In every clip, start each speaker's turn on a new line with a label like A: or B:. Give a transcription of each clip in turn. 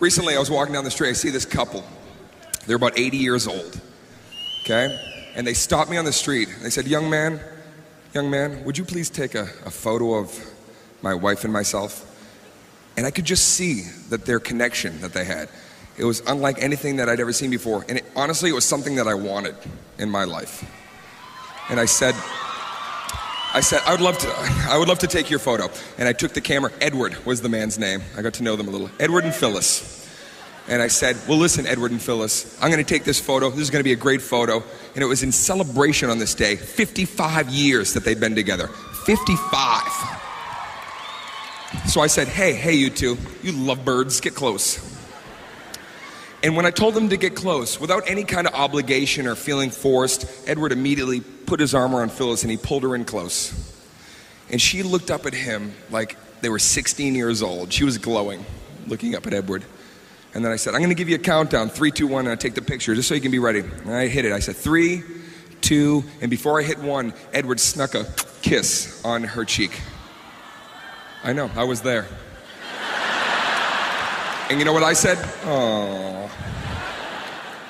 A: Recently, I was walking down the street. I see this couple. They're about 80 years old, okay? And they stopped me on the street. They said, young man, would you please take a photo of my wife and myself? And I could just see that their connection that they had. It was unlike anything that I'd ever seen before. And honestly, it was something that I wanted in my life. And I said, I would love to take your photo. And I took the camera. Edward was the man's name. I got to know them a little. Edward and Phyllis. And I said, well, listen, Edward and Phyllis, I'm going to take this photo. This is going to be a great photo. And it was in celebration on this day, 55 years that they'd been together. 55. So I said, hey, you two, you lovebirds, get close. And when I told them to get close, without any kind of obligation or feeling forced, Edward immediately put his arm around Phyllis and he pulled her in close. And she looked up at him like they were 16 years old. She was glowing, looking up at Edward. And then I said, I'm going to give you a countdown, 3, 2, 1, and I take the picture just so you can be ready. And I hit it. I said 3, 2, and before I hit 1, Edward snuck a kiss on her cheek. I know, I was there. And you know what I said? Oh.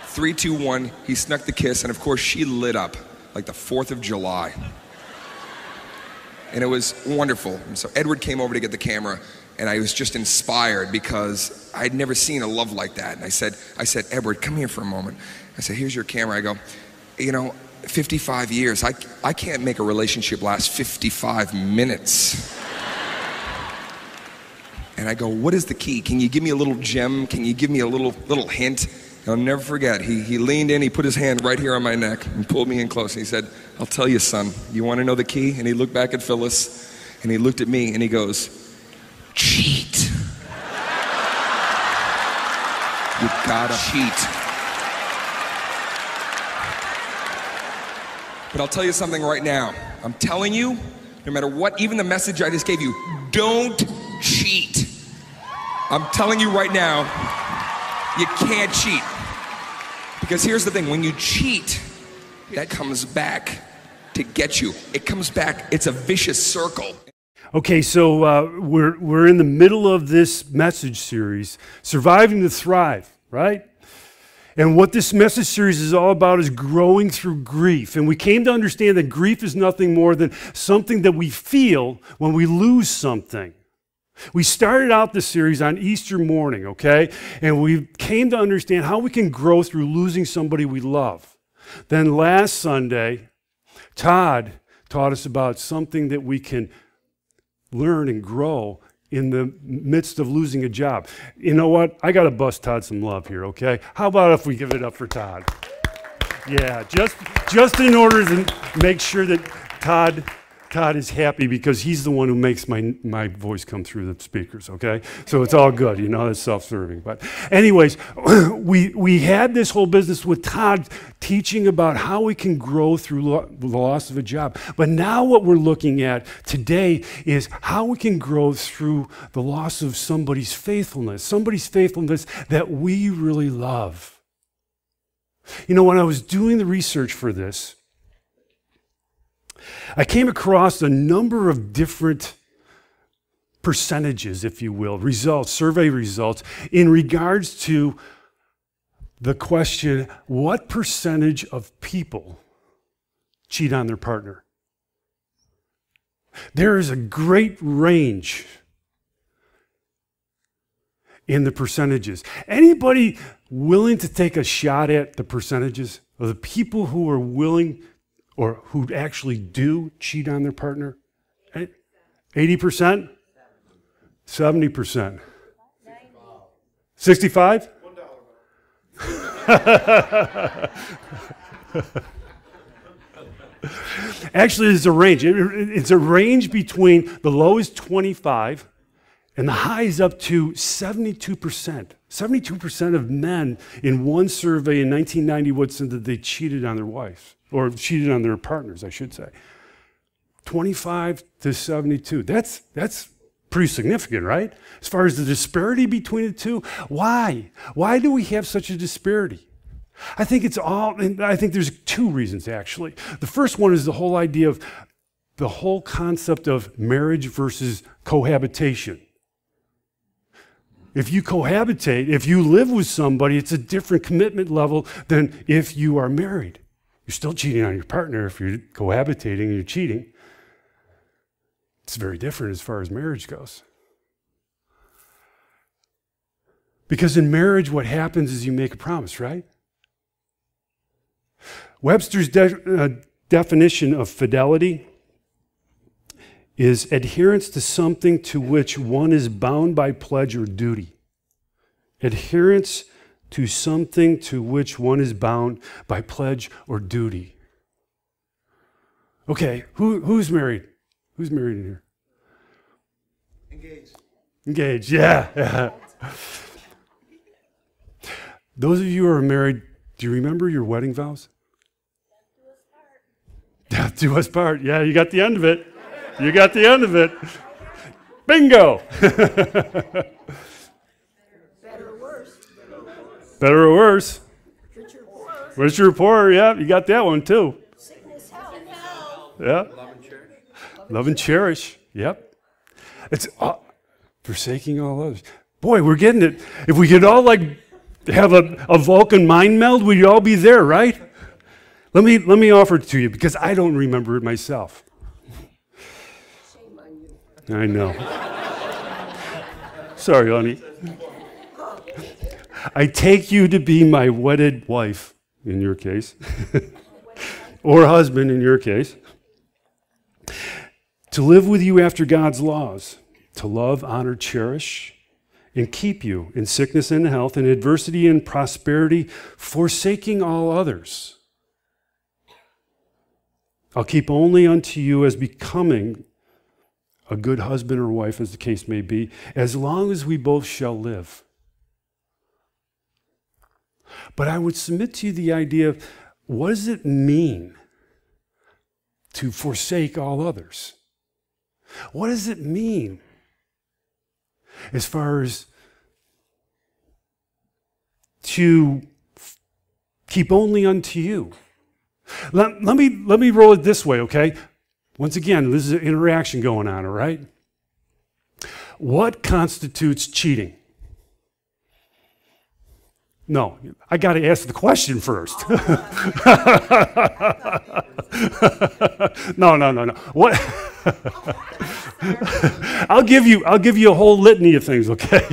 A: 3, 2, 1, he snuck the kiss, and of course she lit up like the 4th of July. And it was wonderful. And so Edward came over to get the camera, and I was just inspired because I'd never seen a love like that. And I said, Edward, come here for a moment. I said, here's your camera. I go, 55 years, I can't make a relationship last 55 minutes. And I go, what is the key? Can you give me a little gem? Can you give me a little hint? And I'll never forget, he leaned in, he put his hand right here on my neck and pulled me in close. And he said, I'll tell you, son, you want to know the key? And he looked back at Phyllis, and he looked at me, and he goes, cheat. You gotta cheat. But I'll tell you something right now. I'm telling you, no matter what, even the message I just gave you, don't cheat. I'm telling you right now, you can't cheat. Because here's the thing, when you cheat, that comes back to get you. It comes back, it's a vicious circle.
B: Okay, so we're in the middle of this message series, Surviving to Thrive, right? And what this message series is all about is growing through grief. And we came to understand that grief is nothing more than something that we feel when we lose something. We started out this series on Easter morning, okay? And we came to understand how we can grow through losing somebody we love. Then last Sunday, Todd taught us about something that we can learn and grow in the midst of losing a job. You know what? I got to bust Todd some love here, okay? How about if we give it up for Todd? Yeah, just in order to make sure that Todd is happy, because he's the one who makes my voice come through the speakers, okay? So it's all good, it's self-serving. But anyways, we had this whole business with Todd teaching about how we can grow through the loss of a job. But now what we're looking at today is how we can grow through the loss of somebody's faithfulness that we really love. When I was doing the research for this, I came across a number of different percentages, if you will, survey results, in regards to the question, what percentage of people cheat on their partner? There is a great range in the percentages. Anybody willing to take a shot at the percentages of the people who are willing or who actually do cheat on their partner? 80%? 70%? 65? Actually, there's a range. It's a range between the low is 25 and the high is up to 72%. 72% of men in one survey in 1990 would say that they cheated on their wives, or cheated on their partners, I should say. 25 to 72. That's pretty significant, right? As far as the disparity between the two, why? Why do we have such a disparity? I think there's two reasons, actually. The first one is the whole idea of the whole concept of marriage versus cohabitation. If you cohabitate, if you live with somebody, it's a different commitment level than if you are married. You're still cheating on your partner if you're cohabitating and you're cheating. It's very different as far as marriage goes. Because in marriage, what happens is you make a promise, right? Webster's definition of fidelity is adherence to something to which one is bound by pledge or duty. Adherence to something to which one is bound by pledge or duty. Okay, who's married? Who's married in here? Engaged, yeah. Those of you who are married, do you remember your wedding vows? Death do us part. Yeah, you got the end of it. You got the end of it. Bingo.
C: Better or worse.
B: Better or worse.
C: Rich or poor.
B: Rich or poor, yeah, you got that one too.
C: Sickness, health.
B: Yeah. Love and cherish. Yep. It's forsaking all others. Boy, we're getting it. If we could all have a Vulcan mind meld, we'd all be there, right? Let me offer it to you because I don't remember it myself.
C: Shame on you.
B: I know. Sorry, honey. I take you to be my wedded wife, in your case, or husband, in your case, to live with you after God's laws, to love, honor, cherish, and keep you in sickness and health, in adversity and prosperity, forsaking all others. I'll keep only unto you as becoming a good husband or wife, as the case may be, as long as we both shall live. But I would submit to you the idea of what does it mean to forsake all others? What does it mean as far as to keep only unto you? Let me roll it this way, okay? Once again, this is an interaction going on, all right? What constitutes cheating? No, I got to ask the question first. No. What? I'll give you a whole litany of things, okay?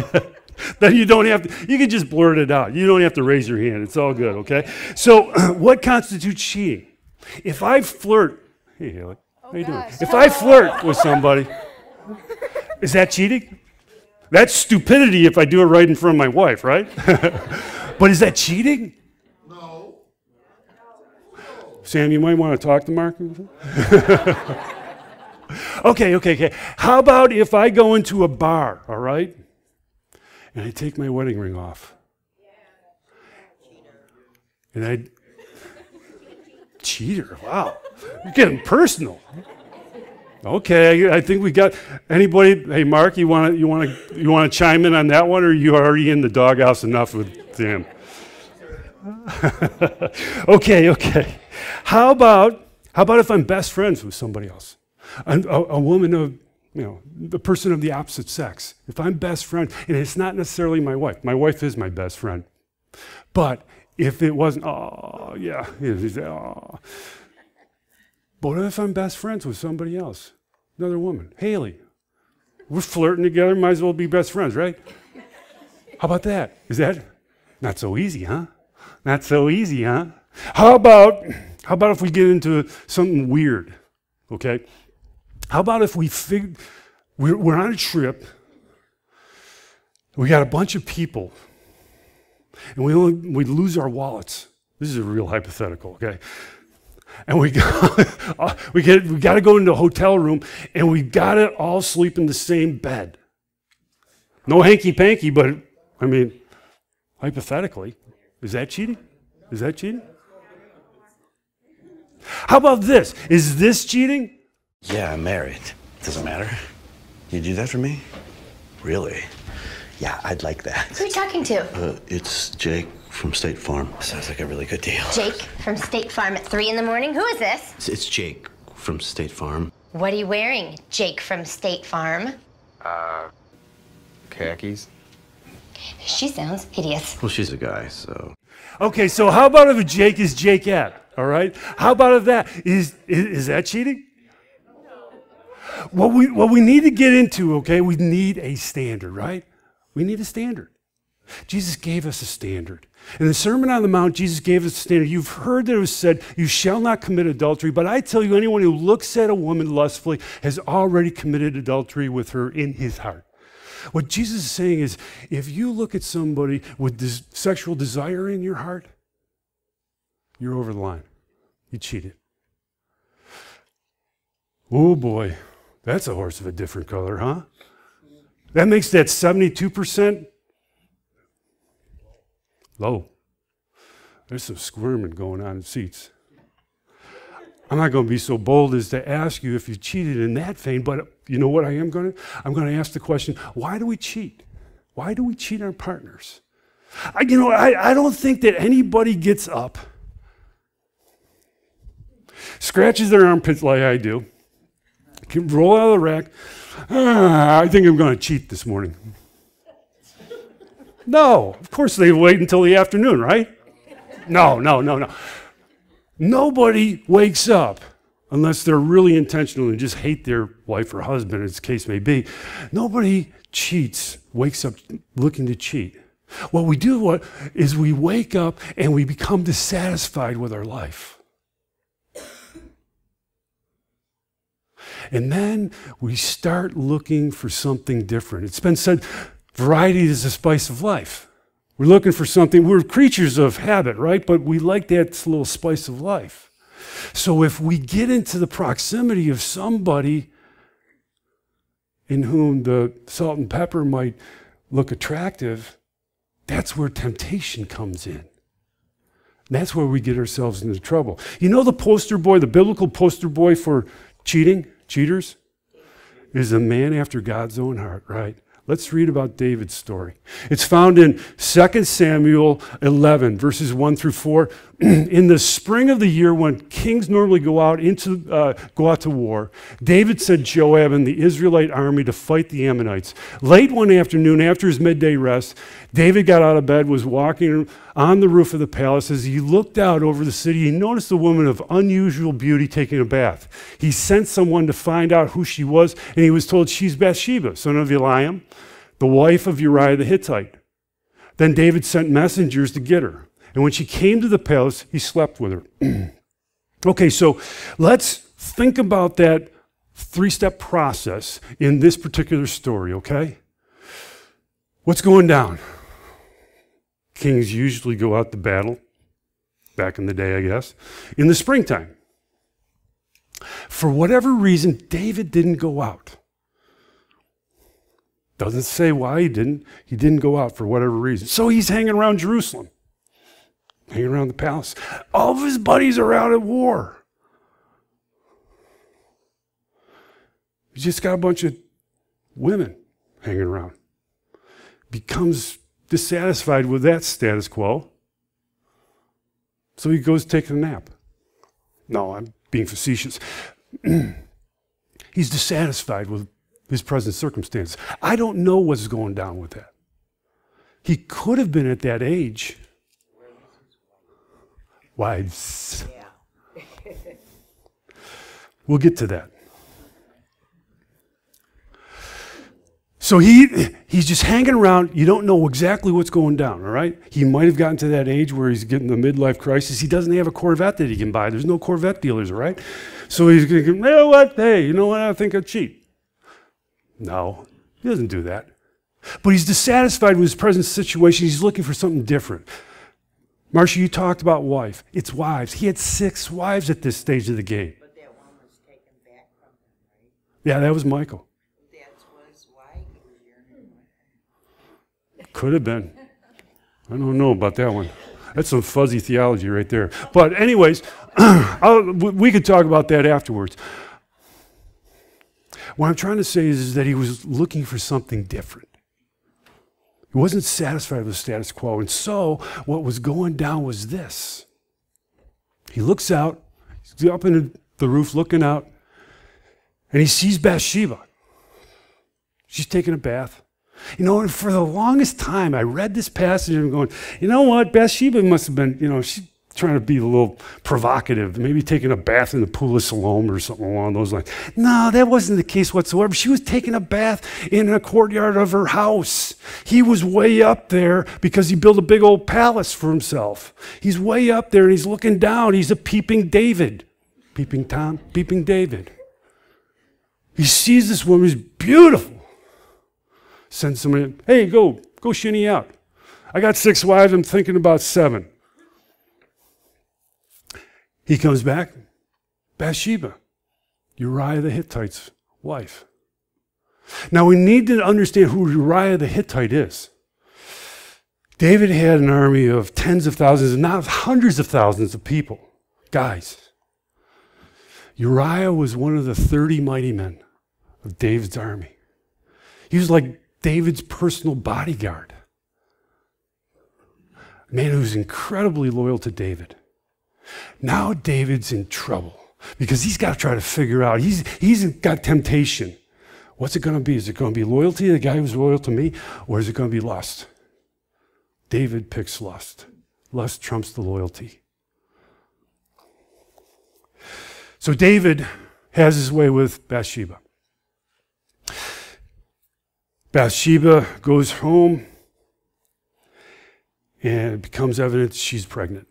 B: Then you don't have to, you can just blurt it out. You don't have to raise your hand. It's all good, okay? So what constitutes cheating? If I flirt, hey Haley, how you doing? If I flirt with somebody, is that cheating? That's stupidity if I do it right in front of my wife, right? But is that cheating?
D: No.
B: Sam, you might want to talk to Mark. Okay. How about if I go into a bar, all right? And I take my wedding ring off. And cheater, wow. You're getting personal. Okay, I think we got anybody. Hey, Mark, you want to chime in on that one, or are you already in the doghouse enough with Sam? Okay. How about if I'm best friends with somebody else, a woman of the person of the opposite sex? If I'm best friend, and it's not necessarily my wife is my best friend, but if it wasn't, But what if I'm best friends with somebody else? Another woman. Haley. We're flirting together, might as well be best friends, right? How about that? Is that not so easy, huh? Not so easy, huh? How about if we get into something weird, okay? How about if we're on a trip, we got a bunch of people, and we lose our wallets. This is a real hypothetical, okay? And we got to go into a hotel room, and we got to all sleep in the same bed. No hanky-panky, but, I mean, hypothetically, is that cheating? Is that cheating? How about this? Is this cheating?
E: Yeah, I'm married. Doesn't matter. You do that for me? Really? Yeah, I'd like that.
F: Who are you talking to?
E: It's Jake from State Farm. Sounds like a really good deal.
F: Jake from State Farm at 3 in the morning? Who is this?
E: It's Jake from State Farm.
F: What are you wearing, Jake from State Farm?
G: Khakis.
F: She sounds hideous.
E: Well, she's a guy, so.
B: Okay, so how about if a Jake is Jakeette, all right? How about if that, is that cheating? What we need to get into, okay, we need a standard, right? We need a standard. Jesus gave us a standard. In the Sermon on the Mount, Jesus gave us a standard. You've heard that it was said, you shall not commit adultery, but I tell you, anyone who looks at a woman lustfully has already committed adultery with her in his heart. What Jesus is saying is, if you look at somebody with this sexual desire in your heart, you're over the line. You cheated. Oh boy, that's a horse of a different color, huh? That makes that 72% low. There's some squirming going on in seats. I'm not going to be so bold as to ask you if you cheated in that vein, but you know what I am going to? I'm going to ask the question, why do we cheat? Why do we cheat our partners? I don't think that anybody gets up, scratches their armpits like I do, can roll out of the rack, I think I'm going to cheat this morning. No, of course they wait until the afternoon, right? No. Nobody wakes up unless they're really intentional and just hate their wife or husband, as the case may be. Nobody wakes up looking to cheat. What we do is we wake up and we become dissatisfied with our life. And then we start looking for something different. It's been said, variety is the spice of life. We're looking for something. We're creatures of habit, right? But we like that little spice of life. So if we get into the proximity of somebody in whom the salt and pepper might look attractive, that's where temptation comes in. That's where we get ourselves into trouble. You know the poster boy, the biblical poster boy for cheaters, is a man after God's own heart, right? Let's read about David's story. It's found in 2 Samuel 11, verses 1 through 4. In the spring of the year, when kings normally go out to war, David sent Joab and the Israelite army to fight the Ammonites. Late one afternoon, after his midday rest, David got out of bed, was walking on the roof of the palace. As he looked out over the city, he noticed a woman of unusual beauty taking a bath. He sent someone to find out who she was, and he was told she's Bathsheba, son of Eliam, the wife of Uriah the Hittite. Then David sent messengers to get her. And when she came to the palace, he slept with her. Okay, so let's think about that three-step process in this particular story, okay? What's going down? Kings usually go out to battle, back in the day, I guess, in the springtime. For whatever reason, David didn't go out. Doesn't say why he didn't. He didn't go out for whatever reason. So he's hanging around Jerusalem, hanging around the palace. All of his buddies are out at war. He's just got a bunch of women hanging around. Becomes dissatisfied with that status quo. So he goes to take a nap. No, I'm being facetious. He's dissatisfied with his present circumstances. I don't know what's going down with that. He could have been at that age. Wives. We'll get to that. So he's just hanging around. You don't know exactly what's going down, all right? He might have gotten to that age where he's getting the midlife crisis. He doesn't have a Corvette that he can buy. There's no Corvette dealers, all right? So he's going to go, you know what? Hey, you know what? I think I'll cheat. No, he doesn't do that. But he's dissatisfied with his present situation. He's looking for something different. Marcia, you talked about wife. It's wives. He had 6 wives at this stage of the game.
D: But that one was taken back from him, right?
B: Yeah, that was Michael.
D: That was why he was yearning with her.
B: Could have been. I don't know about that one. That's some fuzzy theology right there. But anyways, we could talk about that afterwards. What I'm trying to say is that he was looking for something different. He wasn't satisfied with the status quo. And so what was going down was this. He looks out, he's up in the roof looking out, and he sees Bathsheba. She's taking a bath. You know, and for the longest time, I read this passage and I'm going, you know what, Bathsheba must have been, she's trying to be a little provocative, maybe taking a bath in the pool of Siloam or something along those lines. No, that wasn't the case whatsoever. She was taking a bath in a courtyard of her house. He was way up there because he built a big old palace for himself. He's way up there and he's looking down. He's a peeping David. Peeping Tom, peeping David. He sees this woman who's beautiful. Sends somebody, hey, go shinny out. I got 6 wives, I'm thinking about 7. He comes back, Bathsheba, Uriah the Hittite's wife. Now we need to understand who Uriah the Hittite is. David had an army of tens of thousands, and not hundreds of thousands of people, guys. Uriah was one of the 30 mighty men of David's army. He was like David's personal bodyguard. A man who was incredibly loyal to David. Now David's in trouble because he's got to try to figure out, he's got temptation. What's it going to be? Is it going to be loyalty to the guy who's loyal to me, or is it going to be lust? David picks lust. Lust trumps the loyalty. So David has his way with Bathsheba. Bathsheba goes home, and it becomes evident she's pregnant.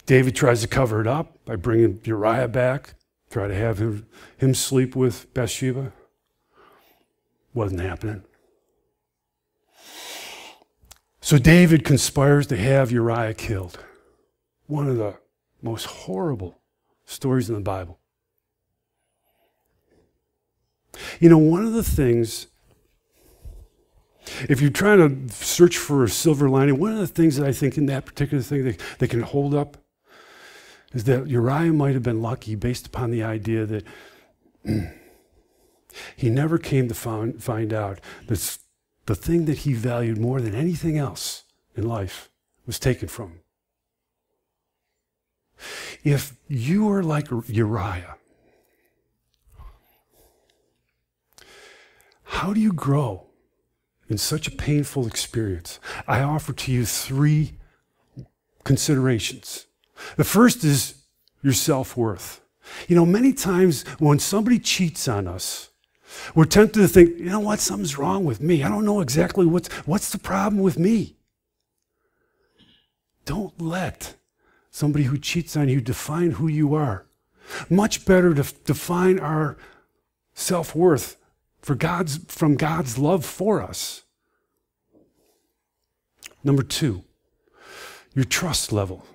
B: David tries to cover it up by bringing Uriah back, try to have him sleep with Bathsheba. Wasn't happening. So David conspires to have Uriah killed. One of the most horrible stories in the Bible. You know, one of the things, if you're trying to search for a silver lining, one of the things that I think in that particular thing that can hold up is that Uriah might have been lucky based upon the idea that he never came to find out that the thing that he valued more than anything else in life was taken from him. If you are like Uriah, how do you grow in such a painful experience? I offer to you 3 considerations. The first is your self-worth. You know, many times when somebody cheats on us, we're tempted to think, you know what, something's wrong with me. I don't know exactly what's the problem with me. Don't let somebody who cheats on you define who you are. Much better to define our self-worth from God's love for us. Number 2, your trust level.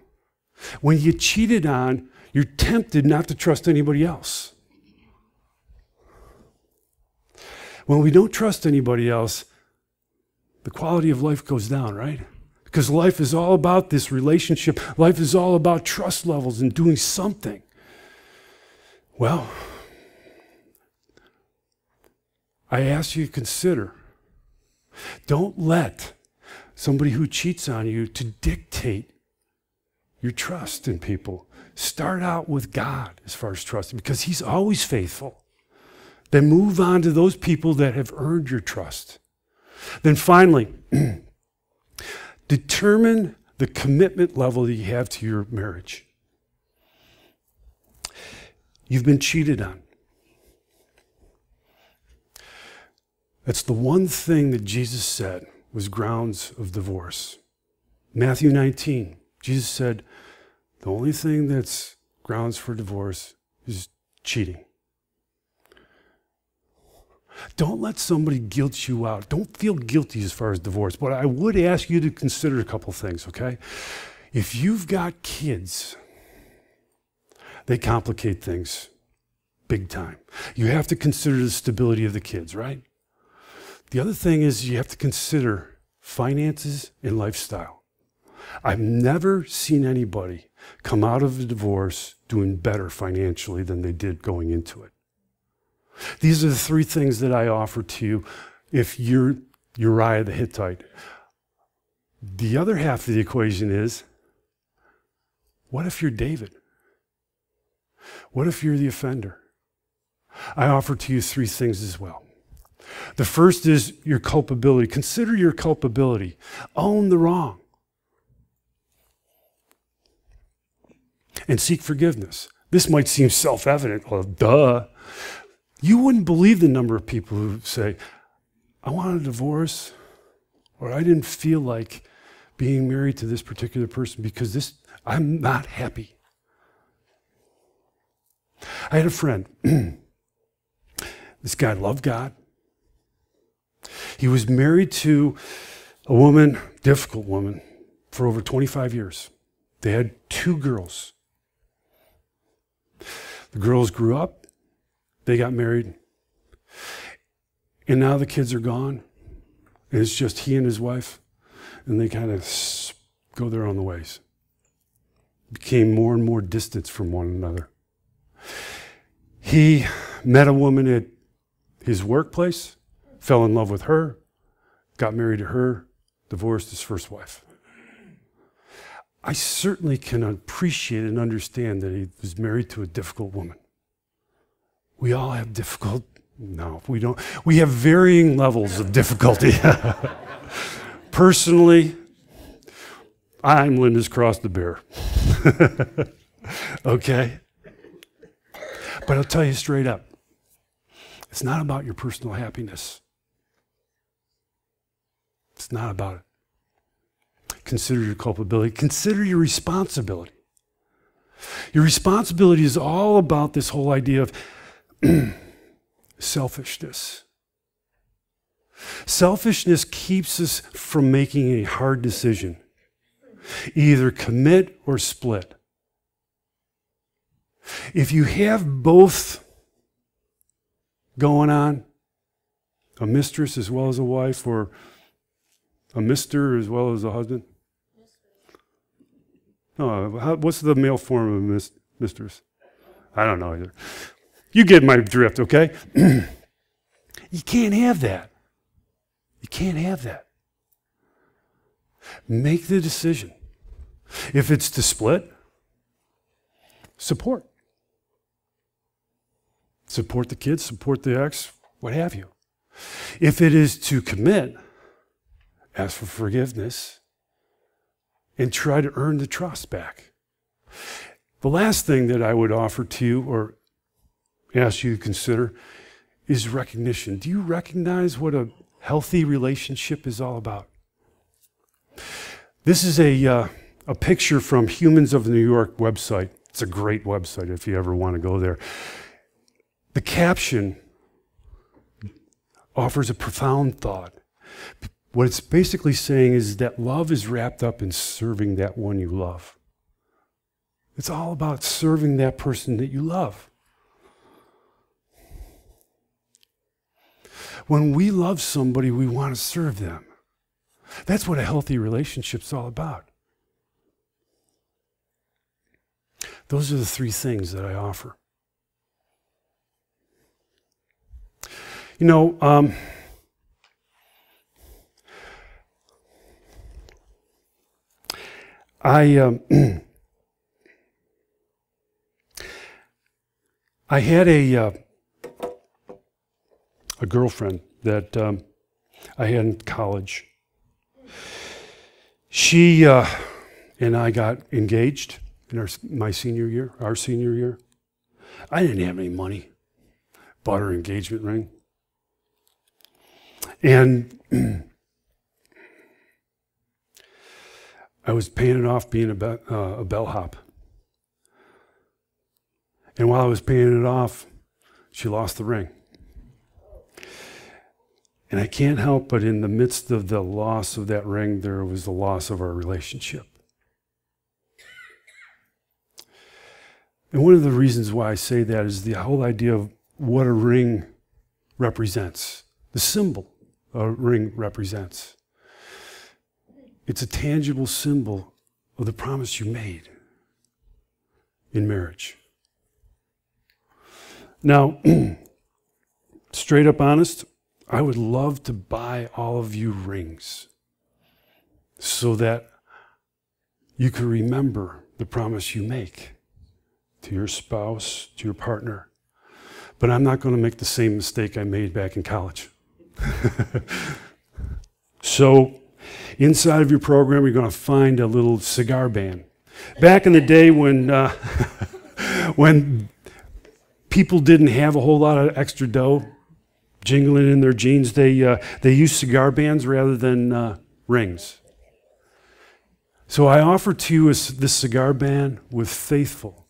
B: When you get cheated on, you're tempted not to trust anybody else. When we don't trust anybody else, the quality of life goes down, right? Because life is all about this relationship. Life is all about trust levels and doing something. Well, I ask you to consider, don't let somebody who cheats on you to dictate your trust in people. Start out with God as far as trusting, because He's always faithful. Then move on to those people that have earned your trust. Then finally, determine the commitment level that you have to your marriage. You've been cheated on. That's the one thing that Jesus said was grounds of divorce. Matthew 19, Jesus said, the only thing that's grounds for divorce is cheating. Don't let somebody guilt you out. Don't feel guilty as far as divorce. But I would ask you to consider a couple things, okay? If you've got kids, they complicate things big time. You have to consider the stability of the kids, right? The other thing is you have to consider finances and lifestyle. I've never seen anybody come out of a divorce doing better financially than they did going into it. These are the 3 things that I offer to you if you're Uriah the Hittite. The other half of the equation is, what if you're David? What if you're the offender? I offer to you 3 things as well. The first is your culpability. Consider your culpability. Own the wrong. And seek forgiveness. This might seem self-evident. Well, duh. You wouldn't believe the number of people who say, I want a divorce, or I didn't feel like being married to this particular person because I'm not happy. I had a friend. This guy loved God. He was married to a woman, difficult woman, for over 25 years. They had 2 girls. The girls grew up, they got married, and now the kids are gone, and it's just he and his wife, and they kind of go their own ways. Became more and more distant from one another. He met a woman at his workplace, fell in love with her, got married to her, divorced his first wife. I certainly can appreciate and understand that he was married to a difficult woman. We all have we don't. We have varying levels of difficulty. Personally, I'm Linda's cross the bear. Okay? But I'll tell you straight up, it's not about your personal happiness. It's not about it. Consider your culpability. Consider your responsibility. Your responsibility is all about this whole idea of selfishness. Selfishness keeps us from making a hard decision. Either commit or split. If you have both going on, a mistress as well as a wife, or a mister as well as a husband? No, what's the male form of mistress? I don't know either. You get my drift, okay? You can't have that. You can't have that. Make the decision. If it's to split, support. Support the kids, support the ex, what have you. If it is to commit, ask for forgiveness and try to earn the trust back. The last thing that I would offer to you or ask you to consider is recognition. Do you recognize what a healthy relationship is all about? This is a picture from Humans of New York website. It's a great website if you ever want to go there. The caption offers a profound thought. What it's basically saying is that love is wrapped up in serving that one you love. It's all about serving that person that you love. When we love somebody, we want to serve them. That's what a healthy relationship's all about. Those are the 3 things that I offer. You know, I had a girlfriend that I had in college. She and I got engaged in our senior year. I didn't have any money. Bought her engagement ring. And I was paying it off being a bellhop. And while I was paying it off, she lost the ring. And I can't help but in the midst of the loss of that ring, there was the loss of our relationship. And one of the reasons why I say that is the whole idea of what a ring represents, the symbol a ring represents. It's a tangible symbol of the promise you made in marriage. Now, straight up honest, I would love to buy all of you rings so that you can remember the promise you make to your spouse, to your partner. But I'm not going to make the same mistake I made back in college. So inside of your program, you're going to find a little cigar band. Back in the day when when people didn't have a whole lot of extra dough jingling in their jeans, they used cigar bands rather than rings. So I offer to you this cigar band with faithful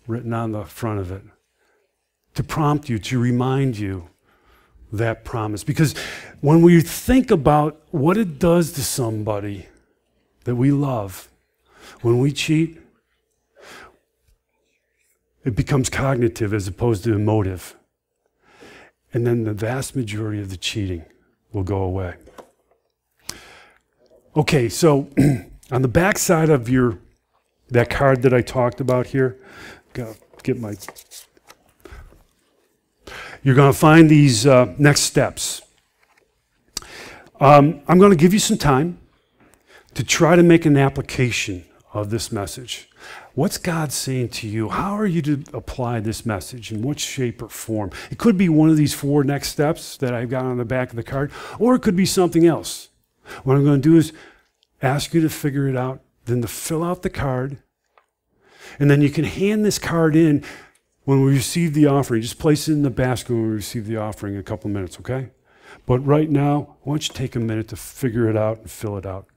B: written on the front of it to prompt you, to remind you that promise. Because when we think about what it does to somebody that we love, when we cheat, it becomes cognitive as opposed to emotive. And then the vast majority of the cheating will go away. Okay, so on the back side of that card that I talked about here, you're going to find these next steps. I'm going to give you some time to try to make an application of this message. What's God saying to you? How are you to apply this message? In what shape or form? It could be one of these 4 next steps that I've got on the back of the card, or it could be something else. What I'm going to do is ask you to figure it out, then to fill out the card, and then you can hand this card in when we receive the offering. Just place it in the basket when we receive the offering in a couple of minutes, okay? But right now, why don't you take a minute to figure it out and fill it out.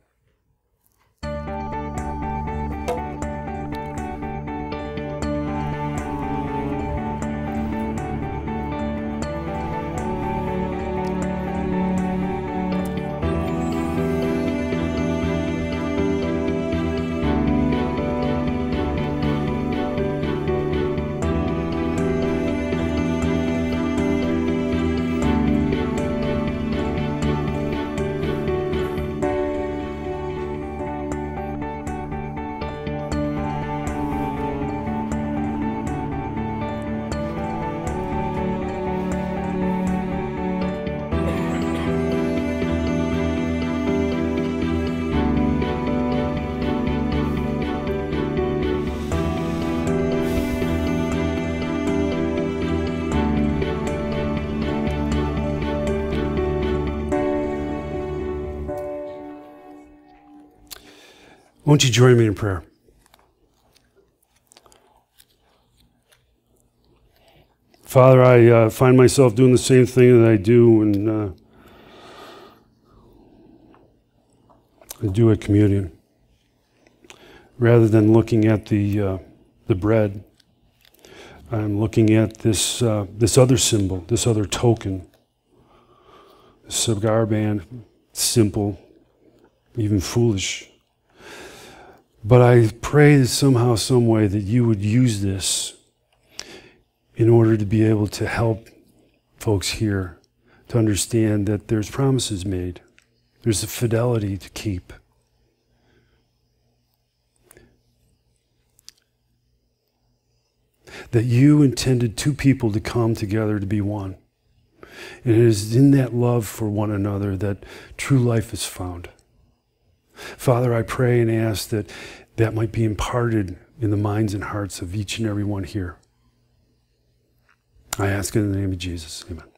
B: Won't you join me in prayer? Father, I find myself doing the same thing that I do when I do at communion. Rather than looking at the bread, I'm looking at this other symbol, this other token, the cigar band, simple, even foolish. But I pray that somehow, some way, that you would use this in order to be able to help folks here to understand that there's promises made. There's a fidelity to keep. That you intended 2 people to come together to be one. And it is in that love for one another that true life is found. Father, I pray and ask that that might be imparted in the minds and hearts of each and every one here. I ask in the name of Jesus. Amen.